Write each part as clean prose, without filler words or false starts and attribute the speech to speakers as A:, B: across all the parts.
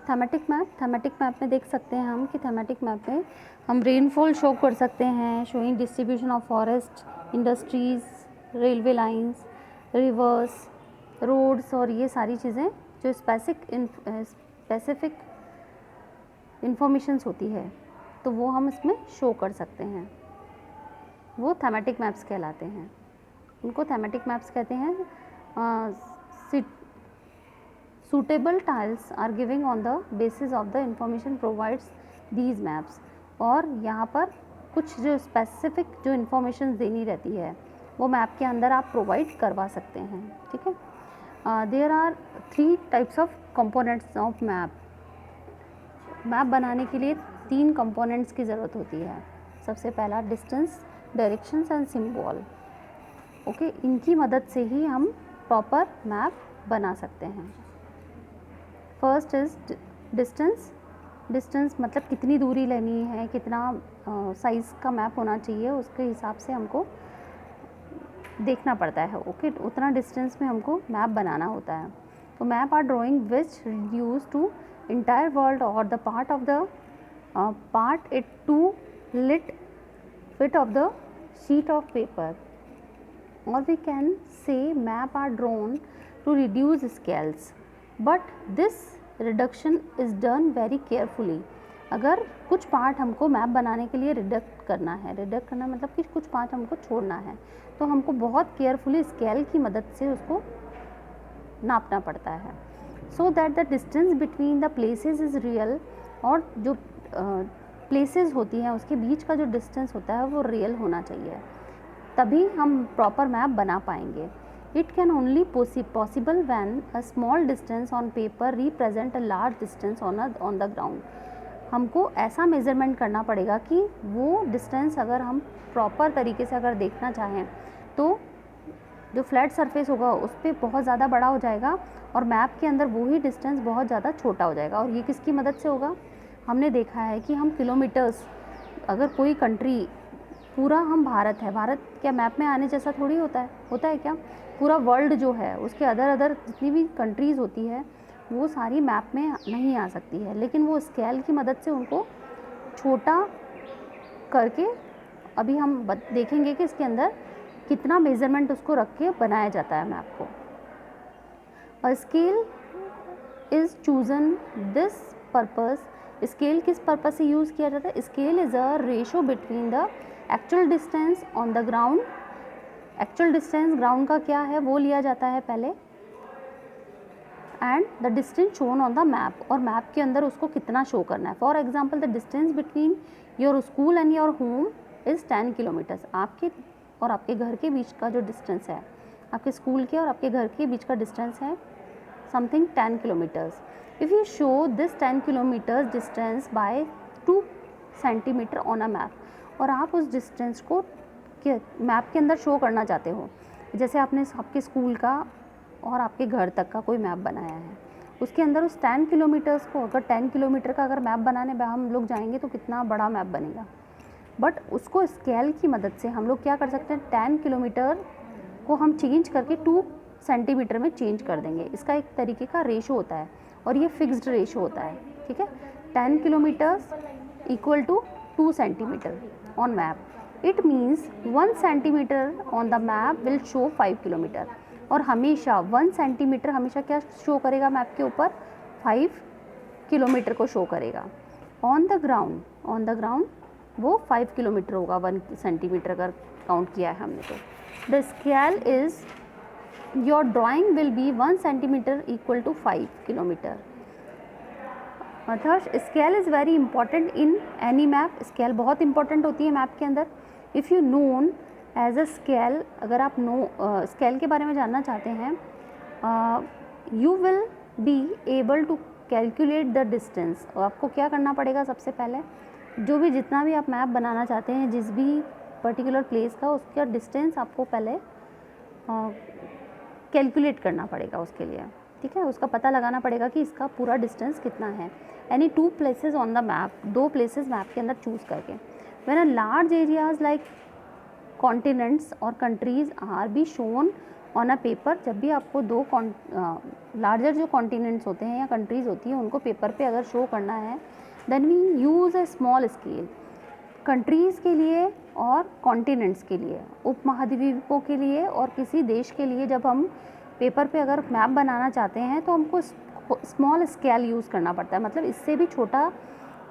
A: थैमेटिक map में देख सकते हैं हम कि थैमेटिक मैप में हम रेनफॉल शो कर सकते हैं, showing distribution of forest, industries, railway lines, rivers, roads और ये सारी चीज़ें जो स्पेसिफिक इंफॉर्मेशंस होती है तो वो हम इसमें शो कर सकते हैं, वो थैमेटिक मैप्स कहलाते हैं। उनको थैमेटिक मैप्स कहते हैं। Suitable tiles are giving on the basis of the information provides these maps। और यहाँ पर कुछ जो स्पेसिफिक जो इन्फॉर्मेशन देनी रहती है वो मैप के अंदर आप प्रोवाइड करवा सकते हैं, ठीक है। There are 3 types of components of map. Map बनाने के लिए 3 कंपोनेंट्स की ज़रूरत होती है। सबसे पहला distance, directions and symbol. Okay, इनकी मदद से ही हम प्रॉपर मैप बना सकते हैं। फर्स्ट इज़ डिस्टेंस मतलब कितनी दूरी लेनी है, कितना साइज़ का मैप होना चाहिए, उसके हिसाब से हमको देखना पड़ता है। ओके, उतना डिस्टेंस में हमको मैप बनाना होता है। तो map are drawing which reduce to entire world और the part of the part it to lit fit of the sheet of paper, और we can say map are drawn to reduce scales, but this reduction is done very carefully. अगर कुछ part हमको map बनाने के लिए redact करना मतलब कि कुछ पार्ट हमको छोड़ना है तो हमको बहुत केयरफुली स्केल की मदद से उसको नापना पड़ता है, so that the distance between the places is real. और जो प्लेसेस होती हैं उसके बीच का जो डिस्टेंस होता है वो रियल होना चाहिए, तभी हम प्रॉपर मैप बना पाएंगे। It can only possible when a small distance on paper represent a large distance on the ground। हमको ऐसा मेज़रमेंट करना पड़ेगा कि वो डिस्टेंस अगर हम प्रॉपर तरीके से अगर देखना चाहें तो जो फ्लैट सरफेस होगा उस पर बहुत ज़्यादा बड़ा हो जाएगा और मैप के अंदर वही डिस्टेंस बहुत ज़्यादा छोटा हो जाएगा। और ये किसकी मदद से होगा? हमने देखा है कि हम किलोमीटर्स, अगर कोई कंट्री, पूरा हम भारत है, भारत क्या मैप में आने जैसा थोड़ी होता है क्या? पूरा वर्ल्ड जो है उसके अदर जितनी भी कंट्रीज़ होती है वो सारी मैप में नहीं आ सकती है, लेकिन वो स्केल की मदद से उनको छोटा करके अभी हम देखेंगे कि इसके अंदर कितना मेज़रमेंट उसको रख के बनाया जाता है मैप को। A scale is chosen this purpose. Scale किस पर्पस से यूज़ किया जाता है? Scale is a ratio between the actual distance on the ground. Actual distance ground का क्या है वो लिया जाता है पहले, and the distance shown on the map, और मैप के अंदर उसको कितना शो करना है। For example the distance between your school and your home is 10 kilometres. आपके और आपके घर के बीच का जो डिस्टेंस है, आपके स्कूल के और आपके घर के बीच का डिस्टेंस है something 10 kilometres. If you show this 10 kilometres distance by 2 centimetre on a map, और आप उस डिस्टेंस को मैप के अंदर शो करना चाहते हो, जैसे आपने आपके स्कूल का और आपके घर तक का कोई मैप बनाया है, उसके अंदर उस 10 किलोमीटर्स को, अगर 10 किलोमीटर का अगर मैप बनाने हम लोग जाएंगे तो कितना बड़ा मैप बनेगा। बट उसको स्केल की मदद से हम लोग क्या कर सकते हैं, 10 किलोमीटर को हम चेंज करके 2 सेंटीमीटर में चेंज कर देंगे। इसका एक तरीके का रेशो होता है और ये फिक्स्ड रेशो होता है, ठीक है। 10 kilometres equal to 2 centimetre on map. It means 1 centimetre on the map will show 5 kilometre. और हमेशा 1 सेंटीमीटर हमेशा क्या शो करेगा मैप के ऊपर? 5 किलोमीटर को शो करेगा। ऑन द ग्राउंड वो 5 किलोमीटर होगा 1 सेंटीमीटर अगर काउंट किया है हमने तो। The scale is your drawing will be 1 centimetre equal to 5 kilometre. अर्थात scale is very important in any map. Scale बहुत इंपॉर्टेंट होती है मैप के अंदर। If you known as a scale, अगर आप स्केल के बारे में जानना चाहते हैं, you will be able to calculate the distance. आपको क्या करना पड़ेगा? सबसे पहले जो भी जितना भी आप मैप बनाना चाहते हैं, जिस भी पर्टिकुलर प्लेस का, उसका डिस्टेंस आपको पहले कैलकुलेट करना पड़ेगा उसके लिए, ठीक है। उसका पता लगाना पड़ेगा कि इसका पूरा डिस्टेंस कितना है। Any 2 places on the map, 2 places map के अंदर चूज़ करके। When a large areas like continents or countries are be shown on a paper, जब भी आपको दो लार्जर जो कॉन्टिनेंट्स होते हैं या कंट्रीज़ होती हैं उनको पेपर पे अगर शो करना है, then we use a small scale. Countries के लिए और कॉन्टिनेंट्स के लिए, उपमहाद्वीपों के लिए और किसी देश के लिए जब हम पेपर पे अगर मैप बनाना चाहते हैं तो हमको स्मॉल स्केल यूज़ करना पड़ता है, मतलब इससे भी छोटा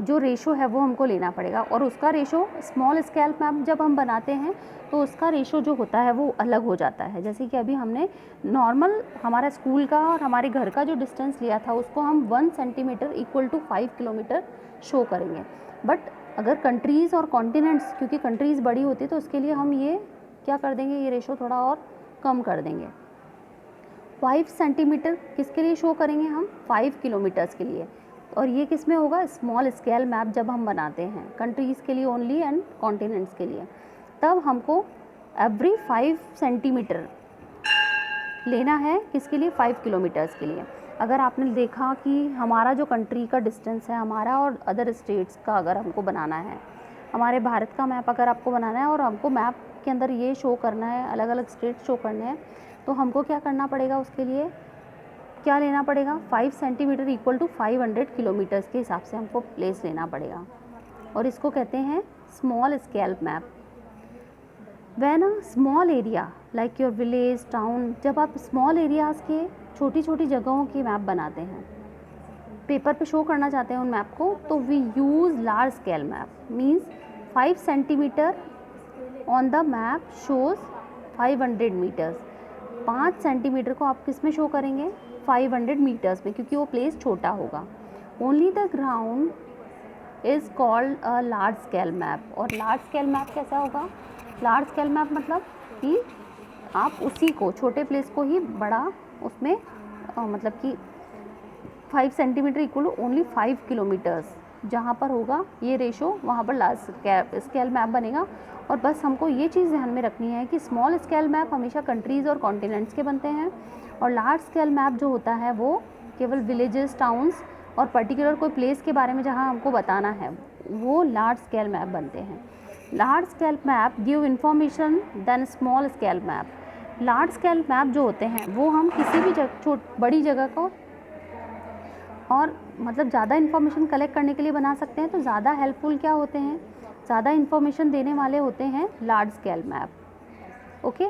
A: जो रेशो है वो हमको लेना पड़ेगा। और उसका रेशो स्मॉल स्केल मैप जब हम बनाते हैं तो उसका रेशो जो होता है वो अलग हो जाता है। जैसे कि अभी हमने नॉर्मल हमारा स्कूल का और हमारे घर का जो डिस्टेंस लिया था उसको हम 1 centimetre equal to 5 kilometre show करेंगे। बट अगर कंट्रीज़ और कॉन्टिनेंट्स, क्योंकि कंट्रीज़ बड़ी होती है तो उसके लिए हम ये क्या कर देंगे, ये रेशो थोड़ा और कम कर देंगे। 5 सेंटीमीटर किसके लिए शो करेंगे हम, 5 किलोमीटर्स के लिए। और ये किस में होगा, स्मॉल स्केल मैप जब हम बनाते हैं कंट्रीज़ के लिए ओनली एंड कॉन्टिनेंट्स के लिए, तब हमको एवरी 5 सेंटीमीटर लेना है किसके लिए, 5 किलोमीटर्स के लिए। अगर आपने देखा कि हमारा जो कंट्री का डिस्टेंस है हमारा और अदर स्टेट्स का अगर हमको बनाना है, हमारे भारत का मैप अगर आपको बनाना है और हमको मैप के अंदर ये शो करना है, अलग अलग स्टेट शो करने हैं, तो हमको क्या करना पड़ेगा, उसके लिए क्या लेना पड़ेगा, 5 सेंटीमीटर इक्वल टू 500 किलोमीटर्स के हिसाब से हमको प्लेस लेना पड़ेगा। और इसको कहते हैं small scale map. When a small area like your village town, जब आप स्मॉल एरियाज़ के छोटी छोटी जगहों की मैप बनाते हैं, पेपर पे शो करना चाहते हैं उन मैप को, तो we use large scale map. Means 5 centimetre on the map shows 500 metres. 5 centimetre को आप किस में शो करेंगे, 500 मीटर्स में, क्योंकि वो प्लेस छोटा होगा। Only the ground is called a large scale map. और लार्ज स्केल मैप कैसा होगा, लार्ज स्केल मैप मतलब कि आप उसी को, छोटे प्लेस को ही बड़ा उसमें मतलब कि 5 centimetre equal to only 5 kilometres जहाँ पर होगा ये रेशो, वहाँ पर लार्ज स्केल मैप बनेगा। और बस हमको ये चीज़ ध्यान में रखनी है कि स्मॉल स्केल मैप हमेशा कंट्रीज़ और कॉन्टिनेंट्स के बनते हैं, और लार्ज स्केल मैप जो होता है वो केवल विलेजेस, टाउन्स और पर्टिकुलर कोई प्लेस के बारे में जहाँ हमको बताना है, वो लार्ज स्केल मैप बनते हैं। Large scale map give information than small scale map. Large scale map जो होते हैं वो हम किसी भी बड़ी जगह को और मतलब ज़्यादा इन्फॉर्मेशन कलेक्ट करने के लिए बना सकते हैं। तो ज़्यादा हेल्पफुल क्या होते हैं, ज़्यादा इन्फॉर्मेशन देने वाले होते हैं large scale map. Okay,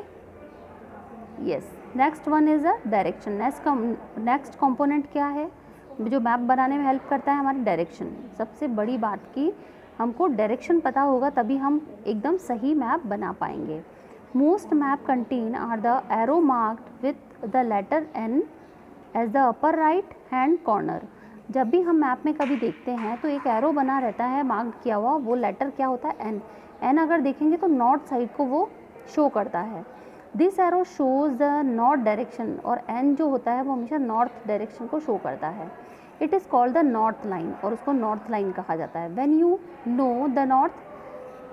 A: yes. Next one is a direction. Next component क्या है जो मैप बनाने में हेल्प करता है, हमारी डायरेक्शन। सबसे बड़ी बात की हमको डायरेक्शन पता होगा तभी हम एकदम सही मैप बना पाएंगे। Most map contain are the arrow marked with the letter N as the upper right hand corner. जब भी हम मैप में कभी देखते हैं तो एक एरो बना रहता है मार्क किया हुआ, वो लेटर क्या होता है, एन। एन अगर देखेंगे तो नॉर्थ साइड को वो शो करता है। This arrow shows the north direction, और एन जो होता है वो हमेशा नॉर्थ डायरेक्शन को शो करता है। It is called the north line, और उसको नॉर्थ लाइन कहा जाता है। When you know the north,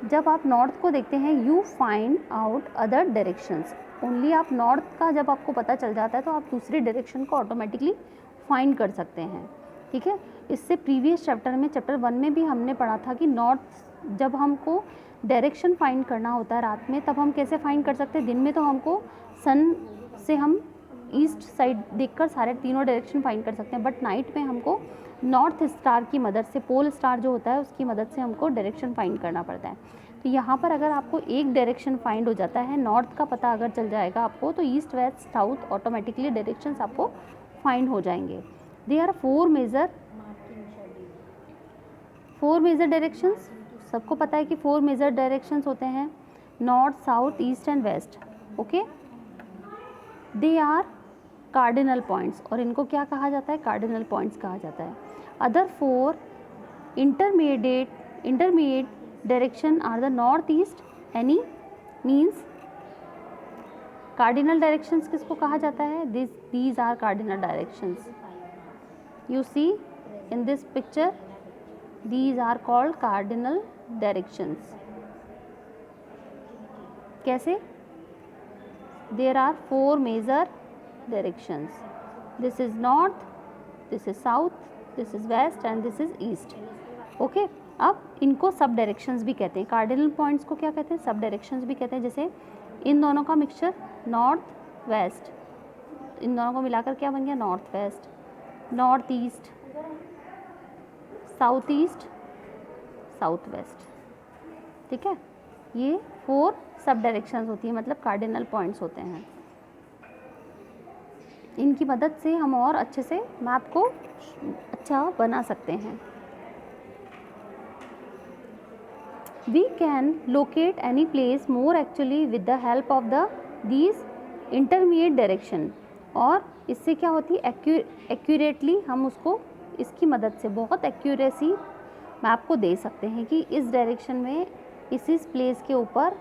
A: जब आप नॉर्थ को देखते हैं, you find out other directions. Only आप नॉर्थ का जब आपको पता चल जाता है तो आप दूसरी डायरेक्शन को ऑटोमेटिकली फाइंड कर सकते हैं। ठीक है, इससे प्रीवियस चैप्टर में, चैप्टर 1 में भी हमने पढ़ा था कि नॉर्थ जब हमको डायरेक्शन फाइंड करना होता है रात में, तब हम कैसे फाइंड कर सकते हैं। दिन में तो हमको सन से हम ईस्ट साइड देखकर सारे तीनों डायरेक्शन फाइंड कर सकते हैं, बट नाइट में हमको नॉर्थ स्टार की मदद से, पोल स्टार जो होता है उसकी मदद से हमको डायरेक्शन फाइंड करना पड़ता है। तो यहाँ पर अगर आपको एक डायरेक्शन फाइंड हो जाता है, नॉर्थ का पता अगर चल जाएगा आपको, तो east, west, south automatically directions आपको फाइंड हो जाएंगे। They are four major directions. सबको पता है कि 4 मेजर डायरेक्शंस होते हैं, north, south, east and west. Okay, they are cardinal points, और इनको क्या कहा जाता है, कार्डिनल पॉइंट्स कहा जाता है। Other 4 intermediate direction are the north, east, any means cardinal directions किसको कहा जाता है, these are cardinal directions. You see in this picture, these are called cardinal directions। कैसे, there are 4 major directions, this is north, this is south, this is west and this is east। Okay, अब इनको सब directions भी कहते हैं। Cardinal points को क्या कहते हैं, सब डायरेक्शंस भी कहते हैं। जैसे इन दोनों का मिक्सचर, नॉर्थ, वेस्ट, इन दोनों को मिलाकर क्या बन गया, north west, north east, south east, south west. ठीक है, ये 4 सब डायरेक्शंस होती है, मतलब कार्डिनल पॉइंट्स होते हैं। इनकी मदद से हम और अच्छे से मैप को अच्छा बना सकते हैं। We can locate any place more actually with the help of these intermediate direction। और इससे क्या होती है, एक्यूरेटली हम उसको इसकी मदद से बहुत एक्यूरेसी मैप को दे सकते हैं कि इस डायरेक्शन में इस प्लेस के ऊपर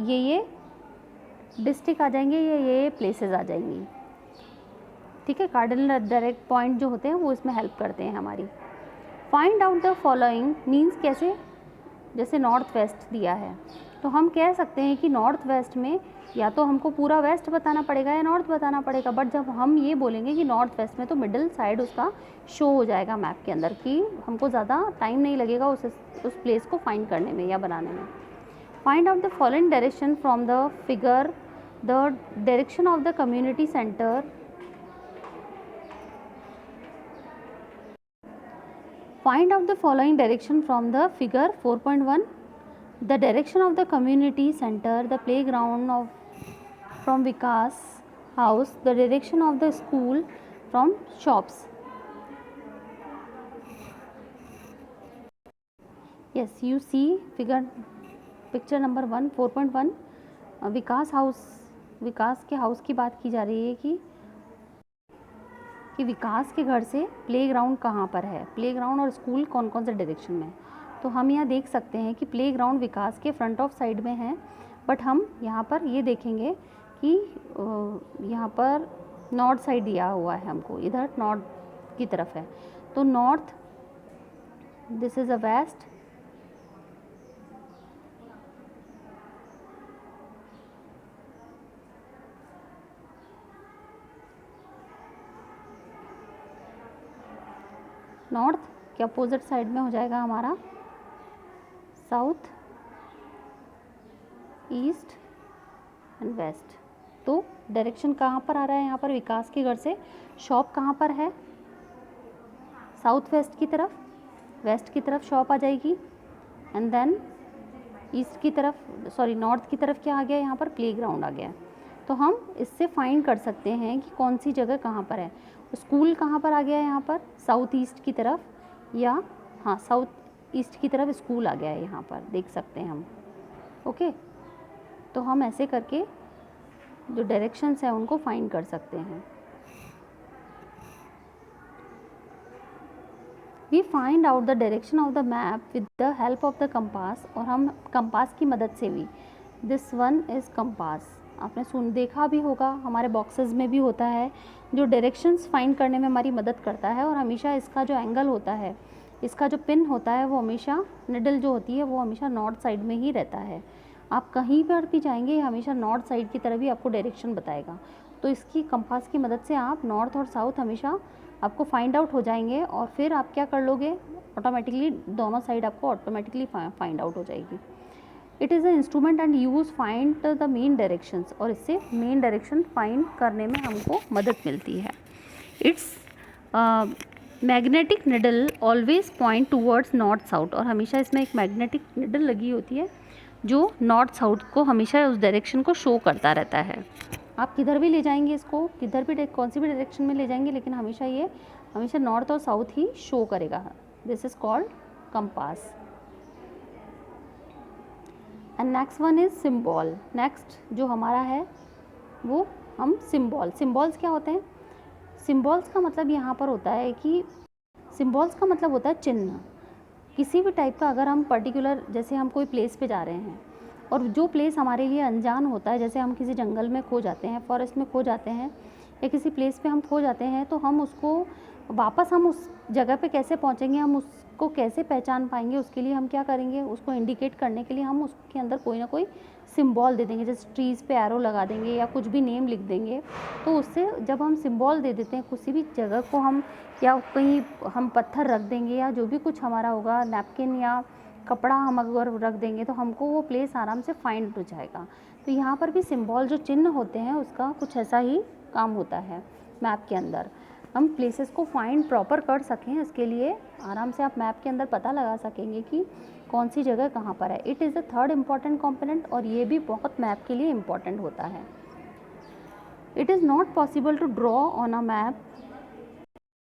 A: ये डिस्ट्रिक्ट आ जाएंगे या ये प्लेसेस आ जाएंगी। ठीक है, कार्डिनल डायरेक्ट पॉइंट जो होते हैं वो इसमें हेल्प करते हैं हमारी। Find out the following means कैसे, जैसे नॉर्थ वेस्ट दिया है तो हम कह सकते हैं कि नॉर्थ वेस्ट में या तो हमको पूरा वेस्ट बताना पड़ेगा या नॉर्थ बताना पड़ेगा, बट जब हम ये बोलेंगे कि नॉर्थ वेस्ट में तो मिडिल साइड उसका शो हो जाएगा मैप के अंदर, कि हमको ज़्यादा टाइम नहीं लगेगा उस प्लेस को फाइंड करने में या बनाने में। Find out the following direction from the figure, the direction of the community centre. Find out the following direction from the figure 4.1. The direction of the community center, the playground from Vikas house, the direction of the school from shops. Yes, you see picture number 1 4.1 Vikas house, विकास के house की बात की जा रही है कि विकास के घर से प्लेग्राउंड कहाँ पर है, प्लेग्राउंड और स्कूल कौन कौन से डायरेक्शन में। तो हम यहाँ देख सकते हैं कि प्लेग्राउंड विकास के फ्रंट ऑफ साइड में है, बट हम यहाँ पर ये देखेंगे कि यहाँ पर नॉर्थ साइड दिया हुआ है हमको, इधर नॉर्थ की तरफ है, तो north, this is a west, north के अपोजिट साइड में हो जाएगा हमारा साउथ, ईस्ट एंड वेस्ट। तो डायरेक्शन कहाँ पर आ रहा है, यहाँ पर विकास के घर से शॉप कहाँ पर है, साउथ वेस्ट की तरफ, वेस्ट की तरफ शॉप आ जाएगी, एंड देन ईस्ट की तरफ, सॉरी नॉर्थ की तरफ क्या आ गया, यहाँ पर प्लेग्राउंड आ गया। तो हम इससे फाइंड कर सकते हैं कि कौन सी जगह कहाँ पर है। स्कूल कहाँ पर आ गया है, यहाँ पर साउथ ईस्ट की तरफ, या हाँ साउथ ईस्ट की तरफ स्कूल आ गया है, यहाँ पर देख सकते हैं हम। ओके, तो हम ऐसे करके जो डायरेक्शंस हैं उनको फाइंड कर सकते हैं। We find out the direction of the map with the help of the compass, और हम कंपास की मदद से भी, दिस वन इज़ कंपास, आपने देखा भी होगा, हमारे बॉक्सेस में भी होता है, जो डायरेक्शंस फाइंड करने में हमारी मदद करता है। और हमेशा इसका जो एंगल होता है, इसका जो पिन होता है, वो हमेशा निडल जो होती है वो हमेशा नॉर्थ साइड में ही रहता है। आप कहीं पर भी जाएंगे हमेशा नॉर्थ साइड की तरफ ही आपको डायरेक्शन बताएगा। तो इसकी कंपास की मदद से आप नॉर्थ और साउथ हमेशा आपको फाइंड आउट हो जाएंगे, और फिर आप क्या कर लोगे, ऑटोमेटिकली दोनों साइड आपको ऑटोमेटिकली फाइंड आउट हो जाएगी। It is a instrument and use find the main directions, और इससे मेन डायरेक्शन फाइंड करने में हमको मदद मिलती है। It's magnetic needle always point towards north south, और हमेशा इसमें एक मैग्नेटिक निडल लगी होती है जो नॉर्थ साउथ को हमेशा उस डायरेक्शन को शो करता रहता है। आप किधर भी ले जाएंगे इसको, किधर भी कौन सी भी डायरेक्शन में ले जाएंगे, लेकिन हमेशा ये हमेशा नॉर्थ और साउथ ही शो करेगा। This is called compass. And next one is symbol. Next जो हमारा है वो हम सिम्बॉल्स क्या होते हैं, सिम्बॉल्स का मतलब यहाँ पर होता है कि सिम्बॉल्स का मतलब होता है चिन्ह। किसी भी टाइप का, अगर हम पर्टिकुलर, जैसे हम कोई प्लेस पे जा रहे हैं और जो प्लेस हमारे लिए अनजान होता है, जैसे हम किसी जंगल में खो जाते हैं, फॉरेस्ट में खो जाते हैं, या किसी प्लेस पे हम खो जाते हैं, तो हम उसको वापस हम उस जगह पे कैसे पहुंचेंगे, हम उसको कैसे पहचान पाएंगे, उसके लिए हम क्या करेंगे, उसको इंडिकेट करने के लिए हम उसके अंदर कोई ना कोई सिंबल दे देंगे। जैसे ट्रीज़ पे एरो लगा देंगे या कुछ भी नेम लिख देंगे। तो उससे जब हम सिंबल दे देते हैं किसी भी जगह को, हम या कहीं हम पत्थर रख देंगे या जो भी कुछ हमारा होगा, नैपकिन या कपड़ा हम अगर रख देंगे तो हमको वो प्लेस आराम से फाइंड हो जाएगा। तो यहाँ पर भी सिंबल जो चिन्ह होते हैं उसका कुछ ऐसा ही काम होता है मैप के अंदर। हम प्लेसेस को फाइंड प्रॉपर कर सकें, इसके लिए आराम से आप मैप के अंदर पता लगा सकेंगे कि कौन सी जगह कहाँ पर है। It is the third important component, और ये भी बहुत मैप के लिए इम्पॉर्टेंट होता है। It is not possible to draw on a map